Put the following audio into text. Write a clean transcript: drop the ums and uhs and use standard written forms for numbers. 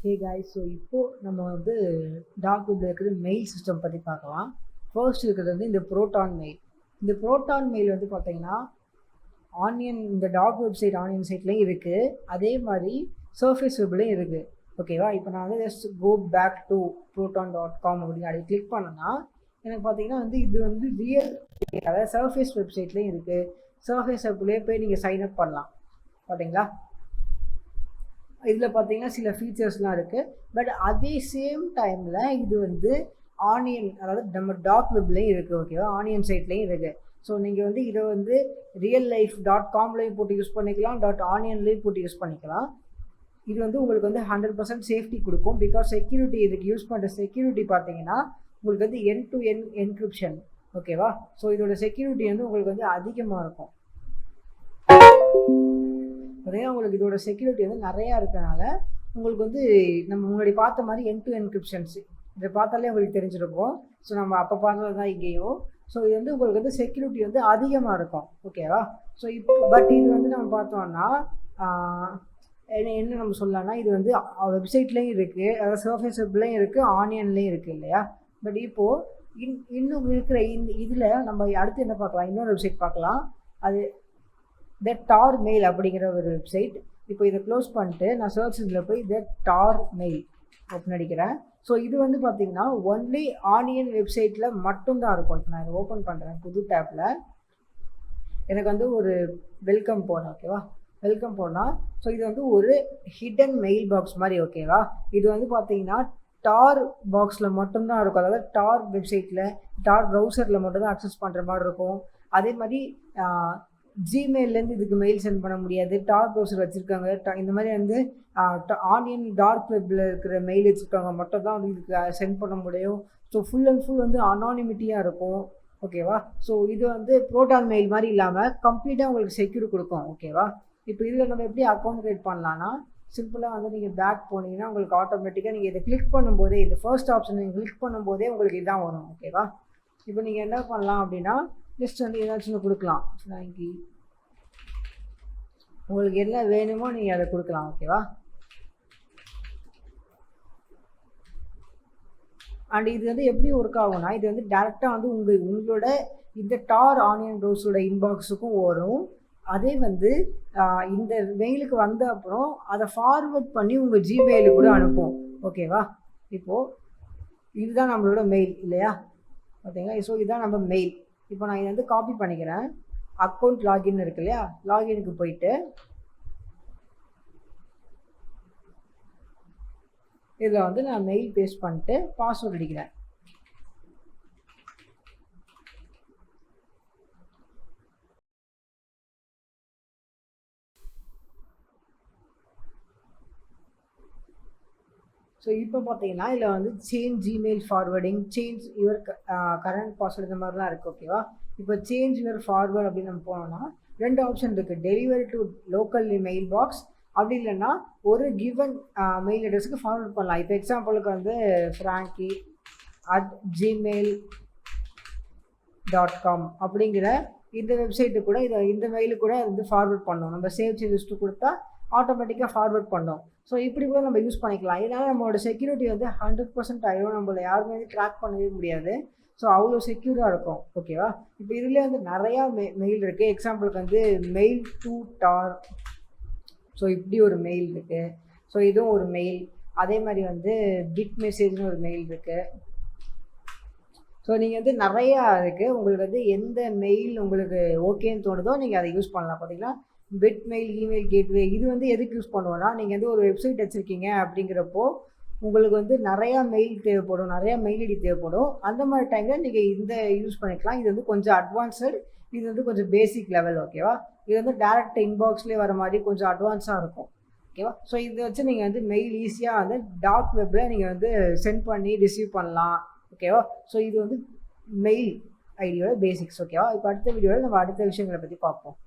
Hey guys, so இப்போது நம்ம வந்து டாக் வெப்பில் இருக்கிற மெயில் சிஸ்டம் பற்றி பார்க்கலாம். ஃபர்ஸ்ட் இருக்கிறது வந்து இந்த ப்ரோட்டான் மெயில். இந்த ப்ரோட்டான் மெயில் வந்து பார்த்தீங்கன்னா இந்த டாக் வெப்சைட் ஆனியன் சைட்லேயும் இருக்குது, அதே மாதிரி சர்ஃபேஸ் வெப்லேயும் இருக்குது. ஓகேவா? இப்போ நான் வந்து just go back to proton.com அப்படின்னு அப்படி கிளிக் பண்ணேன்னா எனக்கு பார்த்தீங்கன்னா வந்து இது வந்து ரியல், அதாவது சர்ஃபேஸ் வெப்சைட்லேயும் இருக்குது. சர்ஃபேஸ் வெப்லேயே போய் நீங்கள் சைன் அப் பண்ணலாம். பார்த்தீங்களா? இதில் பார்த்தீங்கன்னா சில ஃபீச்சர்ஸ்லாம் இருக்குது. பட் அதே சேம் டைமில் இது வந்து ஆனியன், அதாவது நம்ம டாக் வெப்லேயும் இருக்குது. ஓகேவா? ஆனியன் சைட்லேயும் இருக்குது. ஸோ நீங்கள் வந்து இதை வந்து reallife.comலையும் போட்டு யூஸ் பண்ணிக்கலாம், .onionலையும் போட்டு யூஸ் பண்ணிக்கலாம். இது வந்து உங்களுக்கு வந்து 100% சேஃப்டி கொடுக்கும். பிகாஸ் செக்யூரிட்டி, இதுக்கு யூஸ் பண்ணுற செக்யூரிட்டி பார்த்தீங்கன்னா உங்களுக்கு வந்து எண்ட் டு எண்ட் என்கிரிப்ஷன். ஓகேவா? ஸோ இதோட செக்யூரிட்டி வந்து உங்களுக்கு வந்து அதிகமாக இருக்கும். பார்த்தீங்கன்னா உங்களுக்கு இதோட செக்யூரிட்டி வந்து நிறையா இருக்கனால உங்களுக்கு வந்து நம்ம முன்னாடி பார்த்த மாதிரி எண்ட் டு என்கிரிப்ஷன்ஸ் இதை பார்த்தாலே உங்களுக்கு தெரிஞ்சிருக்கும். ஸோ நம்ம அப்போ பார்த்தது தான் இங்கேயும். ஸோ இது வந்து உங்களுக்கு வந்து செக்யூரிட்டி வந்து அதிகமாக இருக்கும். ஓகேவா? ஸோ இப்போ பட் இது வந்து நம்ம பார்த்தோம்னா என்ன நம்ம சொல்லலாம்னா இது வந்து வெப்சைட்லேயும் இருக்குது, அதாவது சர்ஃபேஸ் வெப்லேயும் இருக்குது, ஆனியன்லேயும் இருக்குது இல்லையா? பட் இப்போது இன்னும் இருக்கிற இதில் நம்ம அடுத்து என்ன பார்க்கலாம், இன்னொரு வெப்சைட் பார்க்கலாம். அது டார் மெயில் அப்படிங்கிற ஒரு வெப்சைட். இப்போ இதை க்ளோஸ் பண்ணிட்டு நான் சர்ச் இதில் போய் டார் மெயில் ஓப்பன் அடிக்கிறேன். ஸோ இது வந்து பார்த்தீங்கன்னா ஒன்லி ஆனியன் வெப்சைட்டில் மட்டும்தான் இருக்கும். இப்போ நான் இதை ஓப்பன் பண்ணுறேன் புது டேப்பில். எனக்கு வந்து ஒரு வெல்கம் போனேன். ஓகேவா? வெல்கம் போனால் ஸோ இது வந்து ஒரு ஹிடன் மெயில் பாக்ஸ் மாதிரி. ஓகேவா? இது வந்து பார்த்தீங்கன்னா டார் பாக்ஸில் மட்டும்தான் இருக்கும், அதாவது டார் வெப்சைட்டில் டார் ப்ரௌசரில் மட்டும்தான் அக்சஸ் பண்ணுற மாதிரி இருக்கும். அதே மாதிரி ஜிமெயிலேருந்து இதுக்கு மெயில் சென்ட் பண்ண முடியாது. டார் ப்ரௌசர் வச்சுருக்காங்க, இந்த மாதிரி வந்து ஆனியன் டார்க் வெப்பில் இருக்கிற மெயில் வச்சுருக்காங்க மட்டும் தான் வந்து இதுக்கு சென்ட் பண்ண முடியும். ஸோ ஃபுல் அண்ட் ஃபுல் வந்து அனானிமிட்டியாக இருக்கும். ஓகேவா? ஸோ இது வந்து ப்ரோட்டான் மெயில் மாதிரி இல்லாமல் கம்ப்ளீட்டாக உங்களுக்கு செக்யூர் கொடுக்கும். ஓகேவா? இப்போ இதில் நம்ம எப்படி அக்கௌண்ட் க்ரியேட் பண்ணலான்னா, சிம்பிளாக வந்து நீங்கள் பேக் போனீங்கன்னா உங்களுக்கு ஆட்டோமேட்டிக்காக நீங்கள் இதை கிளிக் பண்ணும்போதே, இந்த ஃபர்ஸ்ட் ஆப்ஷன் நீங்கள் கிளிக் பண்ணும்போதே உங்களுக்கு இதான் வரும். ஓகேவா? இப்போ நீங்கள் என்ன பண்ணலாம் அப்படின்னா ஜஸ்ட் வந்து ஏதாச்சும் கொடுக்கலாம். உங்களுக்கு என்ன வேணுமோ நீங்கள் அதை கொடுக்கலாம். ஓகேவா? அண்ட் இது வந்து எப்படி ஒர்க் ஆகும்னா, இது வந்து டேரெக்டாக வந்து உங்களோட இந்த டார் ஆனியன் ப்ரௌசரோட இன்பாக்ஸுக்கும் வரும். அதே வந்து இந்த மெயிலுக்கு வந்த அப்புறம் அதை ஃபார்வர்ட் பண்ணி உங்கள் ஜிமெயிலுக்கு கூட அனுப்பும். ஓகேவா? இப்போது இதுதான் நம்மளோட மெயில் இல்லையா? பார்த்தீங்களா? ஸோ இதுதான் நம்ம மெயில். இப்போ நான் இதை வந்து காப்பி பண்ணிக்கிறேன். அக்கௌண்ட் லாகின் இருக்கு இல்லையா? லாகினுக்கு போயிட்டு இதில் வந்து நான் மெயில் பேஸ்ட் பண்ணிட்டு பாஸ்வேர்ட் அடிக்கிறேன். ஸோ இப்போ பார்த்தீங்கன்னா இதில் வந்து change Gmail forwarding, change your current password, இந்த மாதிரிலாம் இருக்குது. ஓகேவா? இப்போ சேஞ்ச் யுவர் ஃபார்வர்ட் அப்படின்னு நம்ம போனோம்னா 2 ஆப்ஷன் இருக்குது. Delivery to local mail box, அப்படி இல்லைன்னா ஒரு கிவன் மெயில் அட்ரஸுக்கு ஃபார்வர்ட் பண்ணலாம். இப்போ எக்ஸாம்பிளுக்கு வந்து frankie@gmail.com அப்படிங்கிற இந்த வெப்சைட்டு கூட இந்த மெயிலுக்கு கூட வந்து ஃபார்வர்ட் பண்ணோம். நம்ம சேவ் சேஞ்சஸ்ட்டு கொடுத்தா ஆட்டோமேட்டிக்காக ஃபார்வர்ட் பண்ணோம். ஸோ இப்படி கூட நம்ம யூஸ் பண்ணிக்கலாம். இதனால் நம்மளோட செக்யூரிட்டி வந்து 100% ஆகிடும். நம்மளை யாருமே வந்து ட்ராக் பண்ணவே முடியாது. ஸோ அவ்வளோ செக்யூராக இருக்கும். ஓகேவா? இப்போ இதில் வந்து நிறையா மெயில் இருக்குது. எக்ஸாம்பிளுக்கு வந்து மெயில் டு டார், ஸோ இப்படி ஒரு மெயில் இருக்குது. ஸோ இதுவும் ஒரு மெயில். அதே மாதிரி வந்து பிட் மெசேஜ்னு ஒரு மெயில் இருக்குது. ஸோ நீங்கள் வந்து நிறையா இருக்குது. உங்களுக்கு வந்து எந்த மெயில் உங்களுக்கு ஓகேன்னு தோணுதோ நீங்கள் அதை யூஸ் பண்ணலாம். பார்த்தீங்கன்னா பிட் மெயில், இமெயில் கேட்வே, இது வந்து எதுக்கு யூஸ் பண்ணுவோன்னா, நீங்கள் வந்து ஒரு வெப்சைட் வச்சுருக்கீங்க அப்படிங்கிறப்போ உங்களுக்கு வந்து நிறையா மெயில் தேவைப்படும், நிறையா மெயில் ஐடி தேவைப்படும். அந்த மாதிரி டைமில் நீங்கள் இந்த யூஸ் பண்ணிக்கலாம். இது வந்து கொஞ்சம் அட்வான்ஸ்டு, இது வந்து கொஞ்சம் பேசிக் லெவல். ஓகேவா? இது வந்து டேரெக்ட் இன்பாக்ஸ்லேயே வர மாதிரி கொஞ்சம் அட்வான்ஸாக இருக்கும். ஓகேவா? ஸோ இதை வச்சு நீங்கள் வந்து மெயில் ஈஸியாக வந்து டார்க் வெப்பில் நீங்கள் வந்து சென்ட் பண்ணி ரிசீவ் பண்ணலாம். ஓகேவா? ஸோ இது வந்து மெயில் ஐடியோட பேசிக்ஸ். ஓகேவா? இப்போ அடுத்த வீடியோவில் நம்ம அடுத்த விஷயங்களை பற்றி பார்ப்போம்.